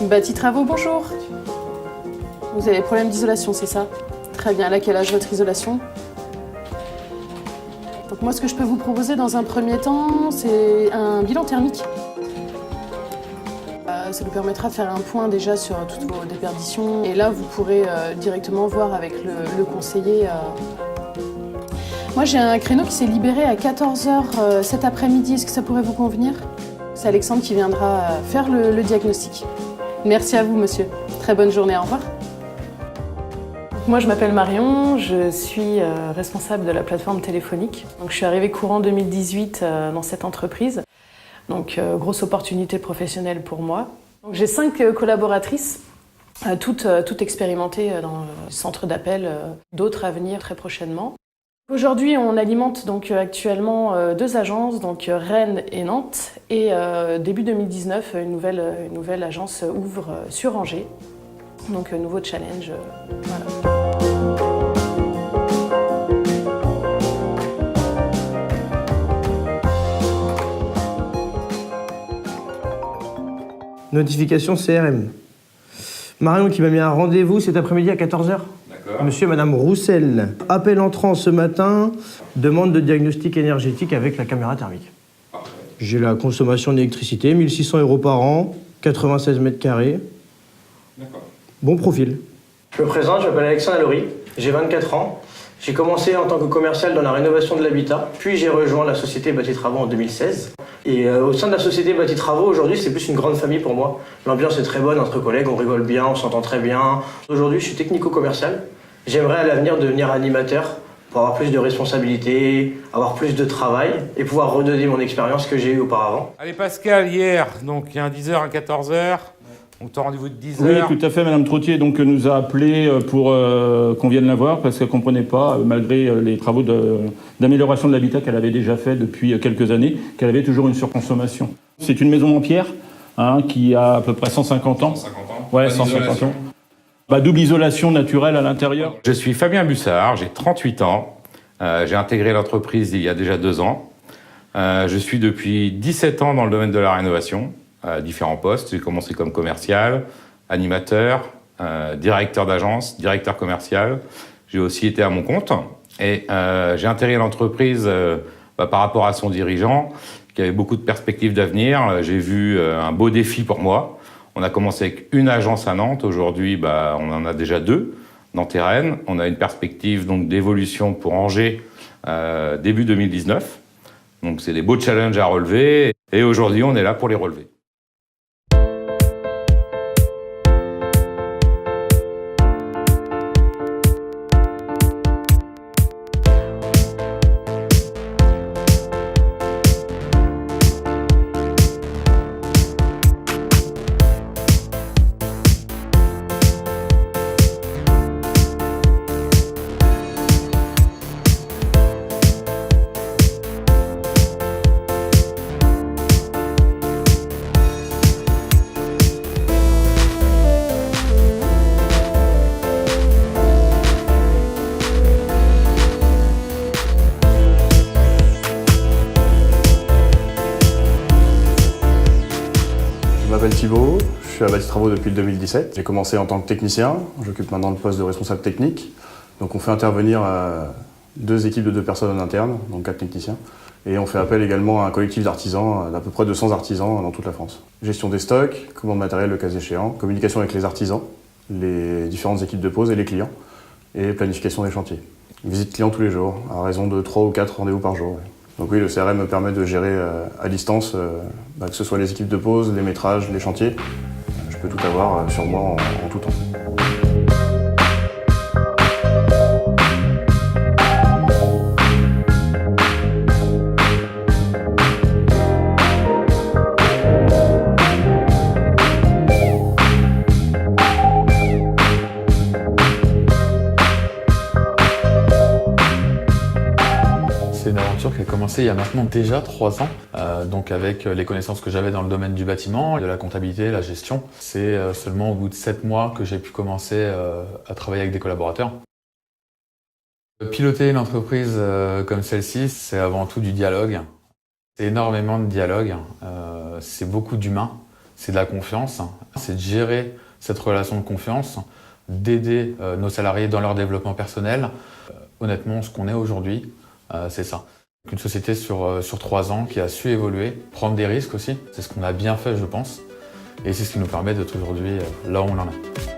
Bâti Travaux, bonjour. Vous avez des problèmes d'isolation, c'est ça? Très bien, à quel âge votre isolation? Donc moi, ce que je peux vous proposer dans un premier temps, c'est un bilan thermique. Ça nous permettra de faire un point déjà sur toutes vos déperditions. Et là, vous pourrez directement voir avec le conseiller. Moi, j'ai un créneau qui s'est libéré à 14h cet après-midi. Est-ce que ça pourrait vous convenir? C'est Alexandre qui viendra faire le diagnostic. Merci à vous, monsieur. Très bonne journée, au revoir. Moi, je m'appelle Marion, je suis responsable de la plateforme téléphonique. Donc, je suis arrivée courant 2018 dans cette entreprise. Donc, grosse opportunité professionnelle pour moi. J'ai 5 collaboratrices, toutes expérimentées dans le centre d'appel, d'autres à venir très prochainement. Aujourd'hui, on alimente donc actuellement 2 agences, donc Rennes et Nantes. Et début 2019, une nouvelle agence ouvre sur Angers. Donc, nouveau challenge. Voilà. Notification CRM. Marion qui m'a mis un rendez-vous cet après-midi à 14h. D'accord. Monsieur et Madame Roussel. Appel entrant ce matin, demande de diagnostic énergétique avec la caméra thermique. Parfait. J'ai la consommation d'électricité, 1 600 € par an, 96 mètres carrés. D'accord. Bon profil. Je me présente, je m'appelle Alexandre Allory, j'ai 24 ans. J'ai commencé en tant que commercial dans la rénovation de l'habitat, puis j'ai rejoint la société Bâti Travaux en 2016. Et au sein de la société Bâti Travaux, aujourd'hui, c'est plus une grande famille pour moi. L'ambiance est très bonne entre collègues, on rigole bien, on s'entend très bien. Aujourd'hui, je suis technico-commercial. J'aimerais à l'avenir devenir animateur pour avoir plus de responsabilités, avoir plus de travail et pouvoir redonner mon expérience que j'ai eue auparavant. Allez Pascal, hier, donc il y a un 10h à 14h. On t'a rendez-vous de 10h. Oui, tout à fait. Madame Trottier donc, nous a appelé pour qu'on vienne la voir parce qu'elle ne comprenait pas, malgré les travaux d'amélioration de l'habitat qu'elle avait déjà fait depuis quelques années, qu'elle avait toujours une surconsommation. C'est une maison en pierre qui a à peu près 150 ans. 150 ans. Ouais, 150 ans. Double isolation naturelle à l'intérieur. Je suis Fabien Bussard, j'ai 38 ans. J'ai intégré l'entreprise il y a déjà 2 ans. Je suis depuis 17 ans dans le domaine de la rénovation. À différents postes. J'ai commencé comme commercial, animateur, directeur d'agence, directeur commercial. J'ai aussi été à mon compte et j'ai intégré l'entreprise par rapport à son dirigeant qui avait beaucoup de perspectives d'avenir. J'ai vu un beau défi pour moi. On a commencé avec une agence à Nantes. Aujourd'hui, on en a déjà 2, Nantes et Rennes. On a une perspective donc d'évolution pour Angers début 2019. Donc c'est des beaux challenges à relever et aujourd'hui on est là pour les relever. Je m'appelle Thibaut, je suis à Bâti Travaux depuis le 2017. J'ai commencé en tant que technicien, j'occupe maintenant le poste de responsable technique. Donc on fait intervenir 2 équipes de 2 personnes en interne, donc 4 techniciens. Et on fait appel également à un collectif d'artisans, d'à peu près 200 artisans dans toute la France. Gestion des stocks, commande matériel le cas échéant, communication avec les artisans, les différentes équipes de pose et les clients, et planification des chantiers. Visite client tous les jours, à raison de 3 ou 4 rendez-vous par jour. Donc oui, le CRM me permet de gérer à distance, que ce soit les équipes de pose, les métrages, les chantiers. Je peux tout avoir sur moi en tout temps. C'est une aventure qui a commencé il y a maintenant déjà 3 ans, donc avec les connaissances que j'avais dans le domaine du bâtiment, de la comptabilité, la gestion. C'est seulement au bout de 7 mois que j'ai pu commencer à travailler avec des collaborateurs. Piloter une entreprise comme celle-ci, c'est avant tout du dialogue. C'est énormément de dialogue, c'est beaucoup d'humain, c'est de la confiance, c'est de gérer cette relation de confiance, d'aider nos salariés dans leur développement personnel. Honnêtement, ce qu'on est aujourd'hui, c'est ça. Une société sur 3 ans qui a su évoluer, prendre des risques aussi, c'est ce qu'on a bien fait je pense, et c'est ce qui nous permet d'être aujourd'hui là où on en est.